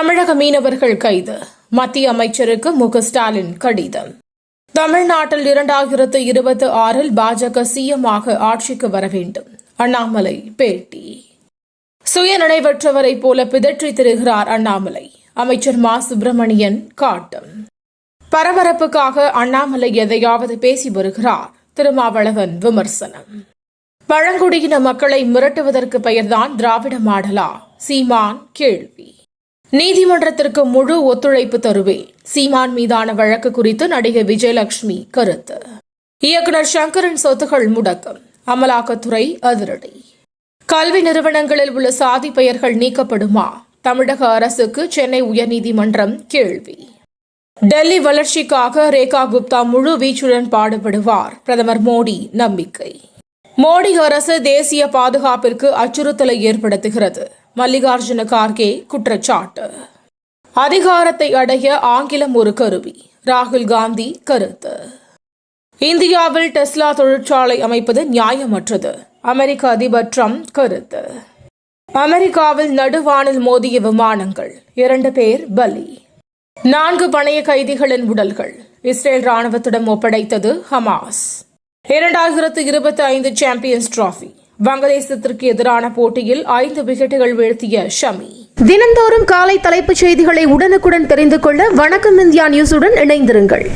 தமிழக மீனவர்கள் கைது. மத்திய அமைச்சருக்கு மு.க.ஸ்டாலின் கடிதம். தமிழ்நாட்டில் 2026 பாஜக சிஎம்-ஆக ஆட்சிக்கு வர வேண்டும். அண்ணாமலை பேட்டி. சுயநினைவற்றவரைப் போல பிதற்றி திரிகிறார் அண்ணாமலை. அமைச்சர் மா. சுப்பிரமணியன் காட்டம். பரபரப்புக்காக அண்ணாமலை எதையாவது பேசி வருகிறார். திருமாவளவன் விமர்சனம். பழங்குடியின மக்களை மிரட்டுவதற்கு பெயர்தான் திராவிட மாடலா? சீமான் கேள்வி. நீதிமன்றத்திற்கு முழு ஒத்துழைப்பு தருவேன். சீமான் மீதான வழக்கு குறித்து நடிகை விஜயலட்சுமி கருத்து. இயக்குநர் சங்கரின் சொத்துகள் முடக்கம். அமலாக்கத்துறை அதிரடி. கல்வி நிறுவனங்களில் உள்ள சாதி பெயர்கள் நீக்கப்படுமா? தமிழக அரசுக்கு சென்னை உயர்நீதிமன்றம் கேள்வி. டெல்லி வளர்ச்சிக்காக ரேகா குப்தா முழு வீச்சுடன் பாடுபடுவார். பிரதமர் மோடி நம்பிக்கை. மோடி அரசு தேசிய பாதுகாப்பிற்கு அச்சுறுத்தலை ஏற்படுத்துகிறது. மல்லிகார்ஜுன கார்கே குற்றச்சாட்டு. அதிகாரத்தை அடைய ஆங்கிலம் ஒரு கருவி. ராகுல் காந்தி கருத்து. இந்தியாவில் டெஸ்லா தொழிற்சாலை அமைப்பது நியாயமற்றது. அமெரிக்க அதிபர் டிரம்ப் கருத்து. அமெரிக்காவில் நடுவானில் மோதிய விமானங்கள். 2 பேர் பலி. 4 பணைய கைதிகளின் உடல்கள் இஸ்ரேல் ராணுவத்திடம் ஒப்படைத்தது ஹமாஸ். 2025 champions trophy. வங்கதேசத்திற்கு எதிரான போட்டியில் 5 விக்கெட்டுகள் வீழ்த்திய ஷமி. தினந்தோறும் காலை தலைப்புச் செய்திகளை உடனுக்குடன் தெரிந்து கொள்ள வணக்கம் இந்தியா நியூஸுடன் இணைந்திருங்கள்.